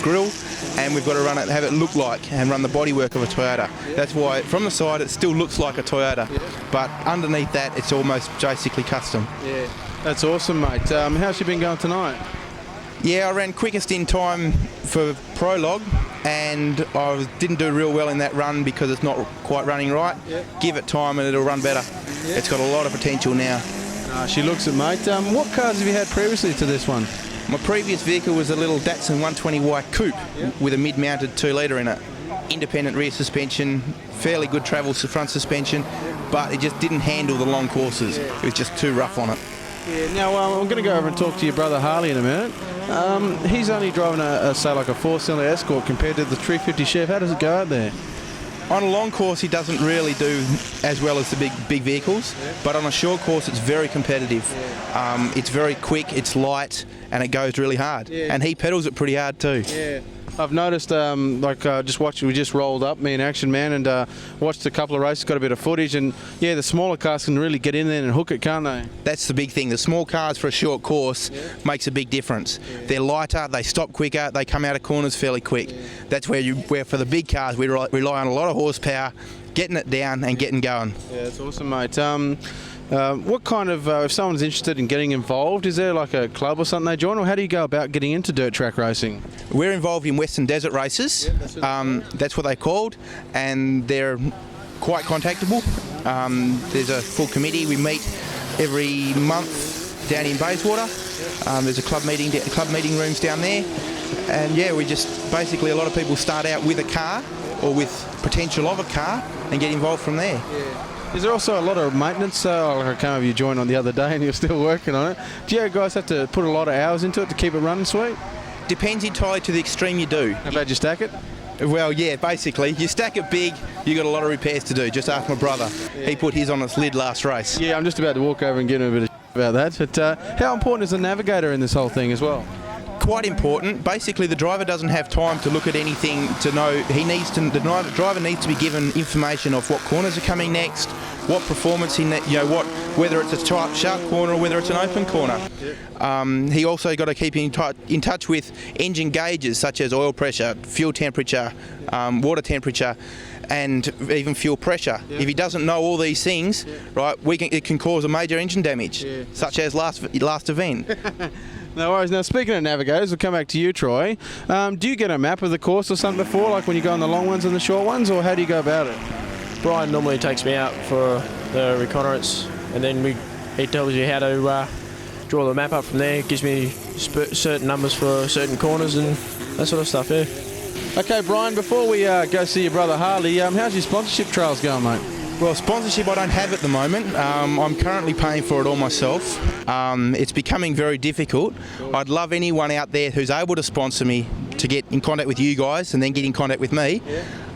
grille, and we've got to run it, have it look like and run the bodywork of a Toyota. Yeah. That's why from the side it still looks like a Toyota, but underneath that it's almost basically custom. Yeah, that's awesome, mate. How's you been going tonight? Yeah, I ran quickest in time for Prologue, and I didn't do real well in that run because it's not quite running right. Yep. Give it time and it'll run better. Yep. It's got a lot of potential now. She looks it, mate. What cars have you had previously to this one? My previous vehicle was a little Datsun 120Y Coupe with a mid-mounted 2-litre in it. Independent rear suspension, fairly good travel front suspension, but it just didn't handle the long courses. It was just too rough on it. Yeah, now I'm going to go over and talk to your brother Harley in a minute. He's only driving say like a 4-cylinder Escort compared to the 350 Chev. How does it go out there? On a long course, he doesn't really do as well as the big vehicles, but on a short course, it's very competitive. It's very quick, it's light, and it goes really hard. And he pedals it pretty hard too. Yeah. I've noticed, just watching, we just rolled up, me and Action Man, and watched a couple of races, got a bit of footage, and yeah, the smaller cars can really get in there and hook it, can't they? That's the big thing. The small cars for a short course makes a big difference. They're lighter, they stop quicker, they come out of corners fairly quick. That's where for the big cars, we rely on a lot of horsepower, getting it down and getting going. Yeah, that's awesome, mate. What kind of, if someone's interested in getting involved, is there like a club or something they join, or how do you go about getting into dirt track racing? We're involved in Western Desert races. That's what they're called, and they're quite contactable. There's a full committee. We meet every month down in Bayswater. There's a club meeting rooms down there, and yeah, we just basically, a lot of people start out with a car or with potential of a car and get involved from there. Is there also a lot of maintenance? I came over, you joined on the other day and you're still working on it. Do you guys have to put a lot of hours into it to keep it running sweet? Depends entirely to the extreme you do. How bad you stack it? Well, yeah, basically. You stack it big, you got a lot of repairs to do. Just ask my brother. He put his on its lid last race. Yeah, I'm just about to walk over and give him a bit of about that. But how important is the navigator in this whole thing as well? Quite important. Basically, the driver doesn't have time to look at anything to know. The driver needs to be given information of what corners are coming next, what performance whether it's a tight, sharp corner or whether it's an open corner. He also got to keep in touch with engine gauges such as oil pressure, fuel temperature, water temperature, and even fuel pressure. If he doesn't know all these things, right, it can cause a major engine damage, such as last event. No worries. Now, speaking of navigators, we'll come back to you, Troy. Do you get a map of the course or something before, like when you go on the long ones and the short ones, or how do you go about it? Brian normally takes me out for the reconnaissance, and then he tells you how to draw the map up from there, gives me certain numbers for certain corners and that sort of stuff, yeah. Okay, Brian, before we go see your brother Harley, how's your sponsorship trials going, mate? Well, sponsorship I don't have at the moment. I'm currently paying for it all myself. It's becoming very difficult. I'd love anyone out there who's able to sponsor me to get in contact with you guys and then get in contact with me.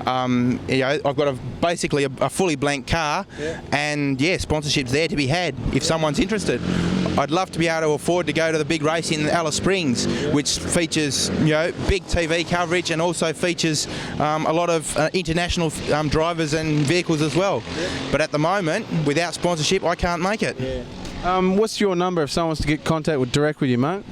I've got basically a fully blank car, and yeah, sponsorship's there to be had if someone's interested. I'd love to be able to afford to go to the big race in Alice Springs, which features big TV coverage and also features a lot of international drivers and vehicles as well. But at the moment, without sponsorship, I can't make it. What's your number if someone wants to get contact direct with you, mate?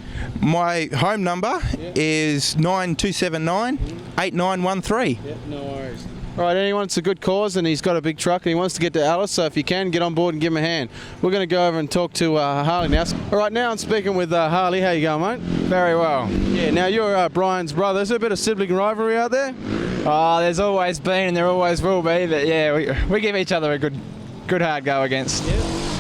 My home number is 9279 8913. No worries. All right, anyone, it's a good cause, and he's got a big truck and he wants to get to Alice, so if you can, get on board and give him a hand. We're going to go over and talk to Harley now. All right, now I'm speaking with Harley. How you going, mate? Very well. Yeah, now you're Brian's brother. Is there a bit of sibling rivalry out there? Oh, there's always been and there always will be, but yeah, we give each other a good hard go against. Yeah.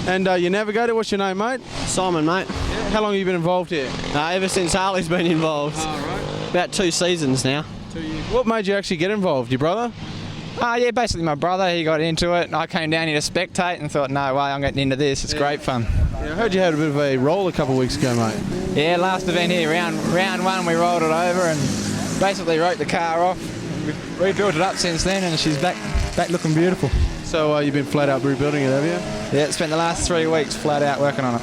And your navigator, what's your name, mate? Simon, mate. Yeah. How long have you been involved here? Ever since Harley's been involved. Oh, right. About 2 seasons now. 2 years. What made you actually get involved? Your brother? Yeah, basically my brother, he got into it and I came down here to spectate and thought, no way, I'm getting into this, it's great fun. Yeah, I heard you had a bit of a roll a couple of weeks ago, mate. Yeah, last event here, round one, we rolled it over and basically wrote the car off. We've rebuilt it up since then and she's back looking beautiful. So you've been flat out rebuilding it, have you? Yeah, spent the last 3 weeks flat out working on it.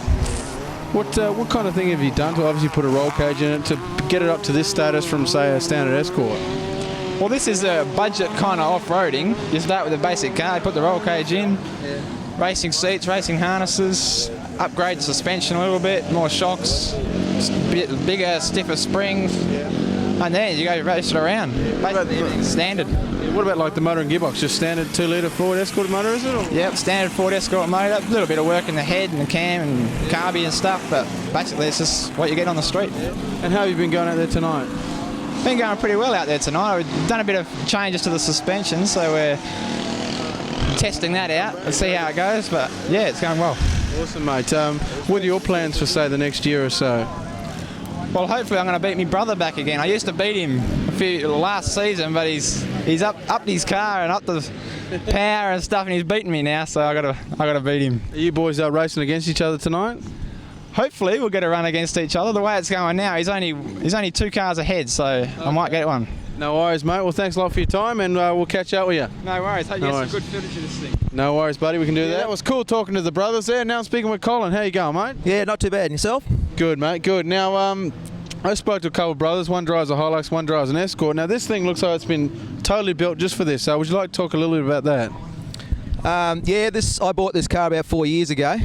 What kind of thing have you done to obviously put a roll cage in it to get it up to this status from, say, a standard Escort? Well, this is a budget kind of off-roading. You start with a basic car, you put the roll cage in, racing seats, racing harnesses, upgrade suspension a little bit, more shocks, bigger, stiffer springs, and then you go race it around. Basically everything's standard. What about like the motor and gearbox? Just standard 2-litre Ford Escort motor, is it? Or? Yep, standard Ford Escort motor. A little bit of work in the head and the cam and carby and stuff, but basically it's just what you get on the street. And how have you been going out there tonight? Been going pretty well out there tonight. We've done a bit of changes to the suspension, so we're testing that out and see how it goes, but yeah, it's going well. Awesome, mate. What are your plans for, say, the next year or so? Well, hopefully I'm going to beat my brother back again. I used to beat him last season, but he's upped his car and upped the power and stuff, and he's beaten me now, so I got to beat him. Are you boys racing against each other tonight? Hopefully we'll get a run against each other. The way it's going now, he's only 2 cars ahead, so I might get one. No worries, mate. Well, thanks a lot for your time, and we'll catch up with you. No worries. Hey, No yes, worries. a good finish of this thing. No worries, buddy. We can do that. That was cool talking to the brothers there. Now I'm speaking with Colin. How you going, mate? Yeah, not too bad. And yourself? Good, mate. Good. Now, I spoke to a couple of brothers. One drives a Hilux, one drives an Escort. Now, this thing looks like it's been totally built just for this. So, would you like to talk a little bit about that? I bought this car about 4 years ago.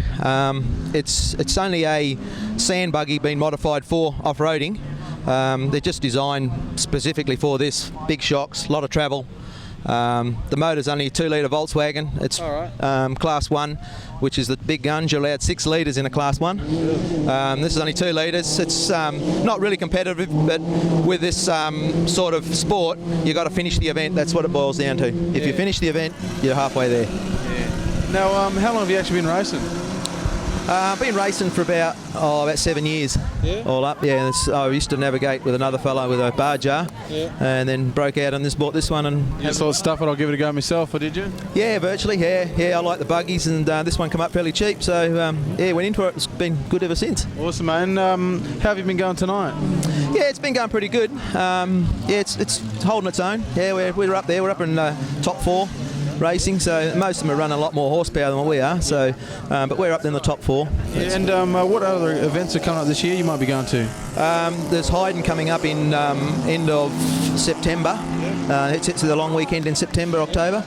It's only a sand buggy been modified for off-roading. They're just designed specifically for this. Big shocks, a lot of travel. The motor's only a 2-litre Volkswagen. It's Class 1, which is the big guns. You're allowed 6 litres in a Class 1. This is only 2 litres. It's not really competitive, but with this sort of sport, you've got to finish the event. That's what it boils down to. If you finish the event, you're halfway there. Now, how long have you actually been racing? I've been racing for about 7 years, all up. Yeah, I used to navigate with another fellow with a bar jar, and then broke out and bought this one. And you thought, stuff it, I'll give it a go myself, or did you? Yeah, virtually. Yeah. I like the buggies, and this one come up fairly cheap, so went into it. It's been good ever since. Awesome, mate. And how have you been going tonight? Yeah, it's been going pretty good. It's holding its own. Yeah, we're up there. We're up in top 4. Racing, so most of them are running a lot more horsepower than what we are. So, but we're up in the top 4. Yeah, and what other events are coming up this year? You might be going to. There's Hayden coming up in end of September. It's the long weekend in September, October.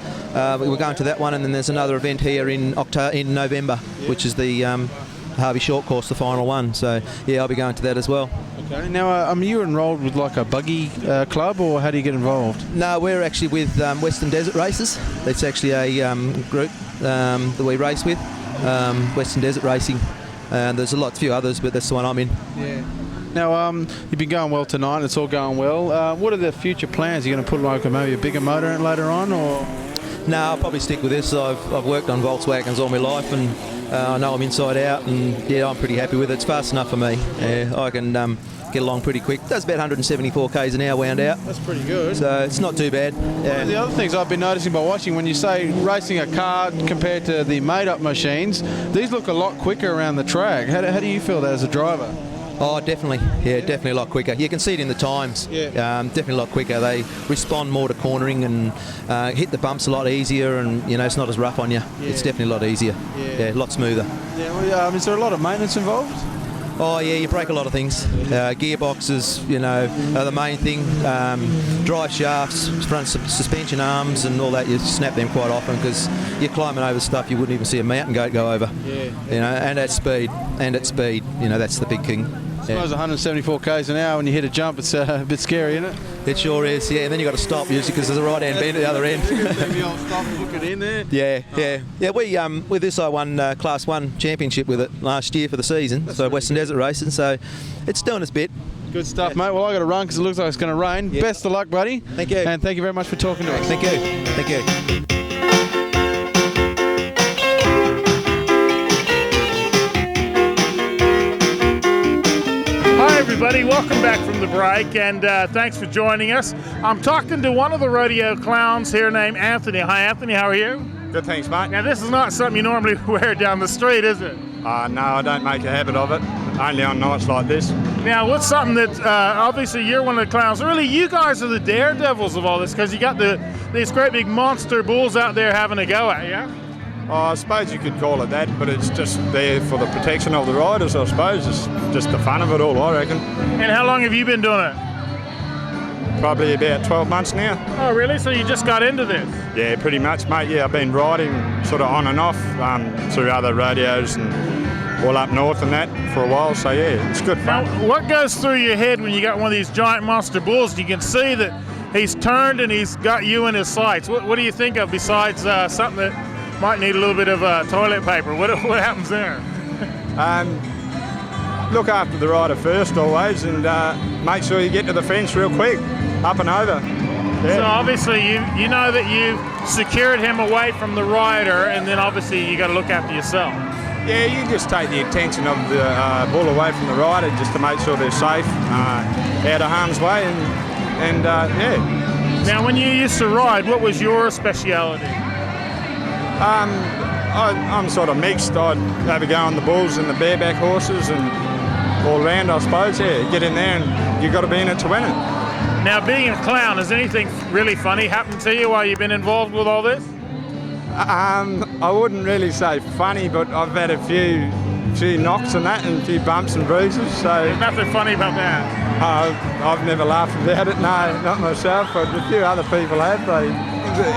We're going to that one, and then there's another event here in November, which is the Harvey Short Course, the final one. So yeah, I'll be going to that as well. Okay. Now, are you enrolled with like a buggy club, or how do you get involved? No, we're actually with Western Desert Races. It's actually a group that we race with, Western Desert Racing. There's a few others, but that's the one I'm in. Yeah. Now, you've been going well tonight. It's all going well. What are the future plans? Are you going to put like maybe a bigger motor in later on, or? No, I'll probably stick with this. I've worked on Volkswagens all my life, and I know them inside out, and yeah, I'm pretty happy with it. It's fast enough for me. I can get along pretty quick. It does about 174 k's an hour wound out. That's pretty good. So it's not too bad. One of the other things I've been noticing by watching, when you say racing a car compared to the made-up machines, these look a lot quicker around the track. How do you feel that as a driver? Oh, definitely. Yeah, definitely a lot quicker. You can see it in the times. Yeah. Definitely a lot quicker. They respond more to cornering and hit the bumps a lot easier, and it's not as rough on you. Yeah. It's definitely a lot easier. Yeah, a lot smoother. Yeah. Well, is there a lot of maintenance involved? Oh yeah, you break a lot of things. Gearboxes, are the main thing. Drive shafts, front suspension arms, and all that. You snap them quite often because you're climbing over stuff you wouldn't even see a mountain goat go over. Yeah. And at speed. That's the big thing. I suppose 174 k's an hour when you hit a jump, it's a bit scary, isn't it? It sure is, yeah. And then you got to stop usually because there's a right hand bend at the other end. Stop and hook it in there. Yeah. We with this I won Class 1 championship with it last year for the season. So Western Desert Racing. So it's doing its bit. Good stuff, mate. Well, I got to run because it looks like it's going to rain. Yeah. Best of luck, buddy. Thank you. And thank you very much for talking to us. Thank you. Hi everybody, welcome back from the break, and thanks for joining us. I'm talking to one of the rodeo clowns here named Anthony. Hi Anthony, how are you? Good, thanks mate. Now this is not something you normally wear down the street, is it? No, I don't make a habit of it, only on nights like this. Now what's something that, obviously you're one of the clowns, really you guys are the daredevils of all this, because you got these great big monster bulls out there having a go at you. I suppose you could call it that, but it's just there for the protection of the riders, I suppose. It's just the fun of it all, I reckon. And how long have you been doing it? Probably about 12 months now. Oh, really? So you just got into this? Yeah, pretty much, mate. Yeah, I've been riding sort of on and off through other rodeos and all up north and that for a while, so yeah, it's good fun. Now, what goes through your head when you got one of these giant monster bulls? You can see that he's turned and he's got you in his sights. What do you think of besides something that might need a little bit of toilet paper? What happens there? Look after the rider first always, and make sure you get to the fence real quick, up and over. Yeah. So obviously you know that you've secured him away from the rider, and then obviously you got to look after yourself. Yeah, you just take the attention of the bull away from the rider just to make sure they're safe, out of harm's way, and yeah. Now, when you used to ride, what was your speciality? I'm sort of mixed. I'd have a go on the bulls and the bareback horses and all round, I suppose. Yeah, get in there and you've got to be in it to win it. Now, being a clown, has anything really funny happened to you while you've been involved with all this? I wouldn't really say funny, but I've had a few knocks and that, and a few bumps and bruises. So there's nothing funny about that. I've never laughed about it. No, not myself, but a few other people have.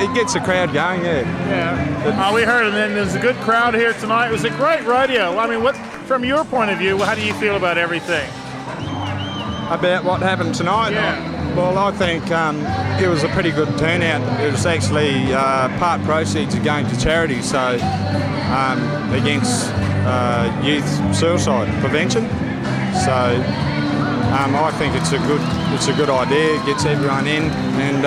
It gets the crowd going. Yeah. We heard, and then there's a good crowd here tonight. It was a great rodeo. I mean, from your point of view, how do you feel about everything? About what happened tonight? Yeah. Well, I think it was a pretty good turnout. It was actually part proceeds are going to charity, so against youth suicide prevention. So I think it's a good idea. It gets everyone in, and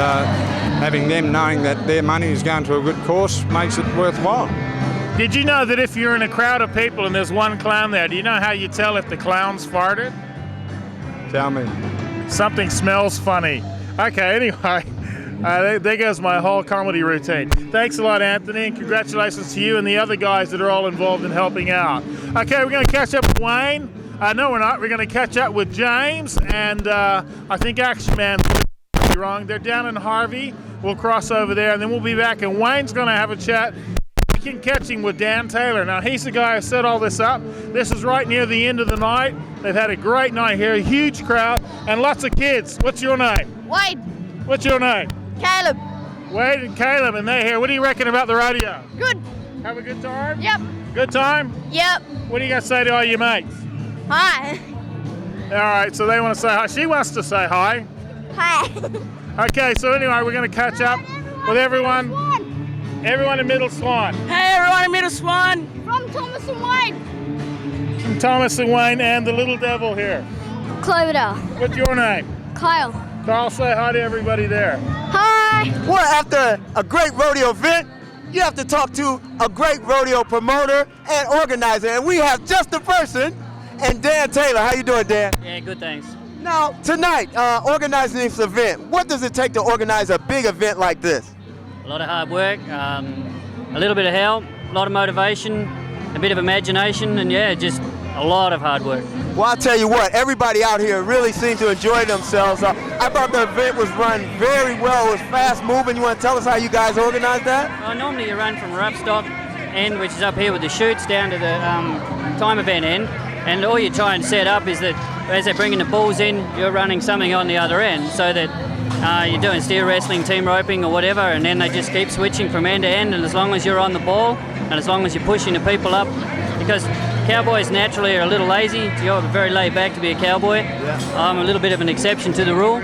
having them knowing that their money is going to a good cause makes it worthwhile. Did you know that if you're in a crowd of people and there's one clown there, do you know how you tell if the clown's farted? Tell me. Something smells funny. Okay, anyway, there goes my whole comedy routine. Thanks a lot, Anthony, and congratulations to you and the other guys that are all involved in helping out. Okay, we're going to catch up with Wayne. No, we're not. We're going to catch up with James, and I think Action Man's going to be wrong. They're down in Harvey. We'll cross over there, and then we'll be back, and Wayne's going to have a chat catching with Dan Taylor. Now, he's the guy who set all this up. This is right near the end of the night. They've had a great night here, a huge crowd, and lots of kids. What's your name? Wade. What's your name? Caleb. Wade and Caleb, and they're here. What do you reckon about the rodeo? Good. Have a good time? Yep. Good time? Yep. What do you got to say to all your mates? Hi. All right, so they want to say hi. She wants to say hi. Hi. Okay, so anyway, we're going to catch up with everyone. Everyone in Middle Swan. Hey, everyone in Middle Swan. From Thomas and Wayne. From Thomas and Wayne and the little devil here. Clover. What's your name? Kyle. Kyle, say hi to everybody there. Hi. Well, after a great rodeo event, you have to talk to a great rodeo promoter and organizer, and we have just the person, and Dan Taylor. How you doing, Dan? Yeah, good, thanks. Now, tonight, organizing this event, what does it take to organize a big event like this? A lot of hard work, a little bit of help, a lot of motivation, a bit of imagination, and yeah, just a lot of hard work. Well, I'll tell you what, everybody out here really seemed to enjoy themselves. I thought the event was run very well. It was fast moving. You want to tell us how you guys organized that? Normally you run from rough stock end, which is up here with the chutes, down to the time event end, and all you try and set up is that as they're bringing the bulls in, you're running something on the other end, so that you're doing steer wrestling, team roping or whatever, and then they just keep switching from end to end, and as long as you're on the ball and as long as you're pushing the people up, because cowboys naturally are a little lazy. You're very laid back to be a cowboy. Yeah. I'm a little bit of an exception to the rule.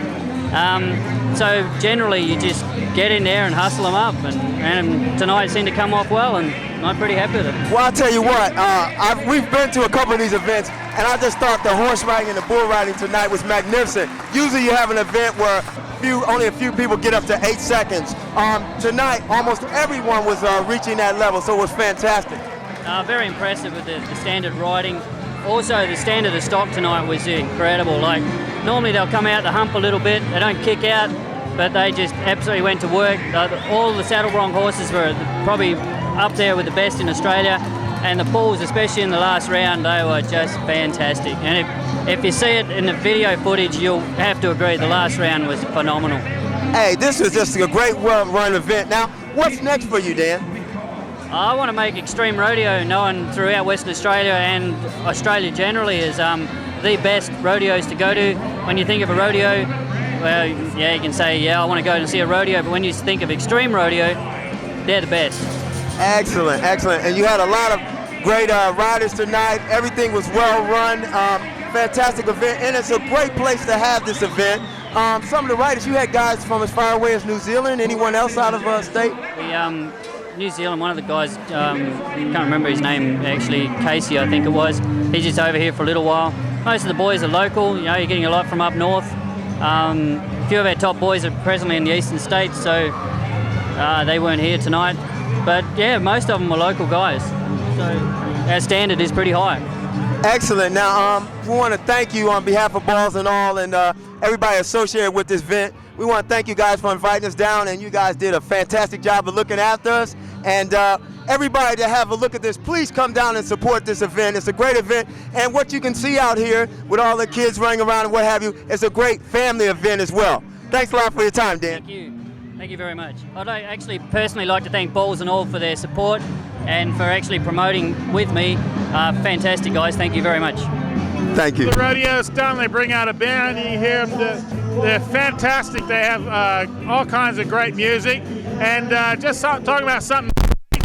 So generally you just get in there and hustle them up, and tonight seemed to come off well, and I'm pretty happy with it. Well, I'll tell you what, we've been to a couple of these events, and I just thought the horse riding and the bull riding tonight was magnificent. Usually you have an event where only a few people get up to 8 seconds. Tonight, almost everyone was reaching that level, so it was fantastic. Very impressive with the standard riding. Also, the standard of stock tonight was incredible. Like, normally they'll come out the hump a little bit, they don't kick out, but they just absolutely went to work. All the saddle bronc horses were probably up there with the best in Australia, and the bulls, especially in the last round, they were just fantastic. And if you see it in the video footage, you'll have to agree the last round was phenomenal. Hey, this was just a great well-run event. Now, what's next for you, Dan? I want to make Extreme Rodeo known throughout Western Australia and Australia generally as the best rodeos to go to. When you think of a rodeo, well, yeah, you can say, yeah, I want to go and see a rodeo, but when you think of Extreme Rodeo, they're the best. Excellent, excellent. And you had a lot of great riders tonight. Everything was well run. Fantastic event, and it's a great place to have this event. Some of the riders, you had guys from as far away as New Zealand. Anyone else out of state? New Zealand, one of the guys, can't remember his name actually, Casey I think it was, he's just over here for a little while. Most of the boys are local, you know, you're getting a lot from up north. A few of our top boys are presently in the eastern states, so they weren't here tonight. But yeah, most of them are local guys, so our standard is pretty high. Excellent. Now, we want to thank you on behalf of Balls and All and everybody associated with this event. We want to thank you guys for inviting us down, and you guys did a fantastic job of looking after us. And everybody to have a look at this, please come down and support this event. It's a great event, and what you can see out here with all the kids running around and what have you, it's a great family event as well. Thanks a lot for your time, Dan. Thank you. Thank you very much. I'd actually personally like to thank Balls and All for their support and for actually promoting with me. Fantastic, guys. Thank you very much. Thank you. The rodeo's done. They bring out a band. You hear them. They're fantastic. They have all kinds of great music. And just talking about something,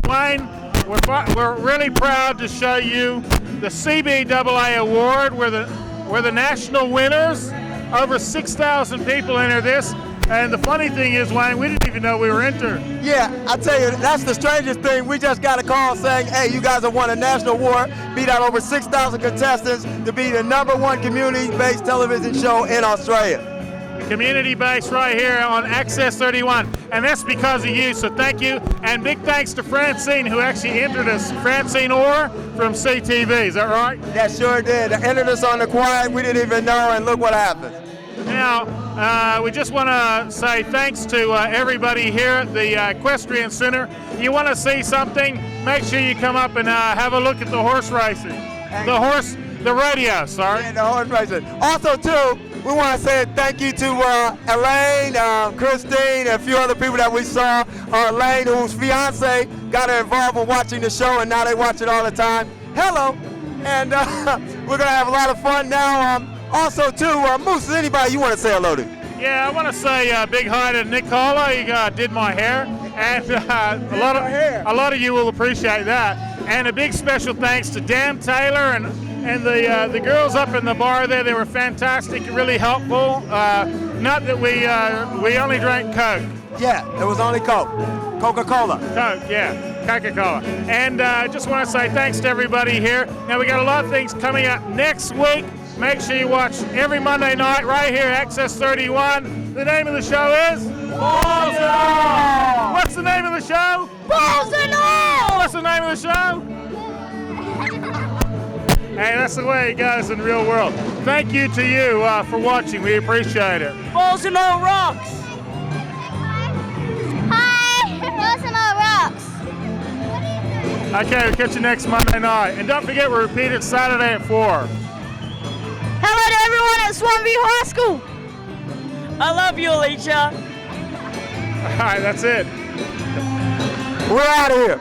Wayne, we're really proud to show you the CBAA award. We're the national winners. Over 6,000 people enter this. And the funny thing is, Wayne, we didn't even know we were entered. Yeah, I tell you, that's the strangest thing. We just got a call saying, hey, you guys have won a national award, beat out over 6,000 contestants to be the #1 community-based television show in Australia. Community-based right here on Access 31. And that's because of you, so thank you. And big thanks to Francine, who actually entered us. Francine Orr from CTV, is that right? That sure did. They entered us on the quiet. We didn't even know, and look what happened. Now, we just want to say thanks to everybody here at the Equestrian Center. You want to see something, make sure you come up and have a look at the horse racing. The rodeo, sorry. Yeah, the horse racing. Also, too, we want to say thank you to Elaine, Christine, and a few other people that we saw. Elaine, whose fiance got her involved with watching the show, and now they watch it all the time. Hello. And we're going to have a lot of fun now. Also, too, Moose, is anybody you want to say hello to? Yeah, I want to say a big hi to Nicola. He did my hair, and a lot of you will appreciate that. And a big special thanks to Dan Taylor and the girls up in the bar there. They were fantastic, really helpful. Not that we only drank Coke. Yeah, it was only Coke. Coca-Cola. Coke, yeah, Coca-Cola. And I just want to say thanks to everybody here. Now, we got a lot of things coming up next week. Make sure you watch every Monday night right here, Access 31. The name of the show is? Balls and All! What's the name of the show? Balls and All! What's the name of the show? Hey, that's the way it goes in the real world. Thank you to you for watching. We appreciate it. Balls and All rocks! Hi! Balls and All rocks! Okay, we'll catch you next Monday night. And don't forget, we're repeated Saturday at 4. Hello to everyone at Swanview High School. I love you, Alicia. All right, that's it. We're out of here.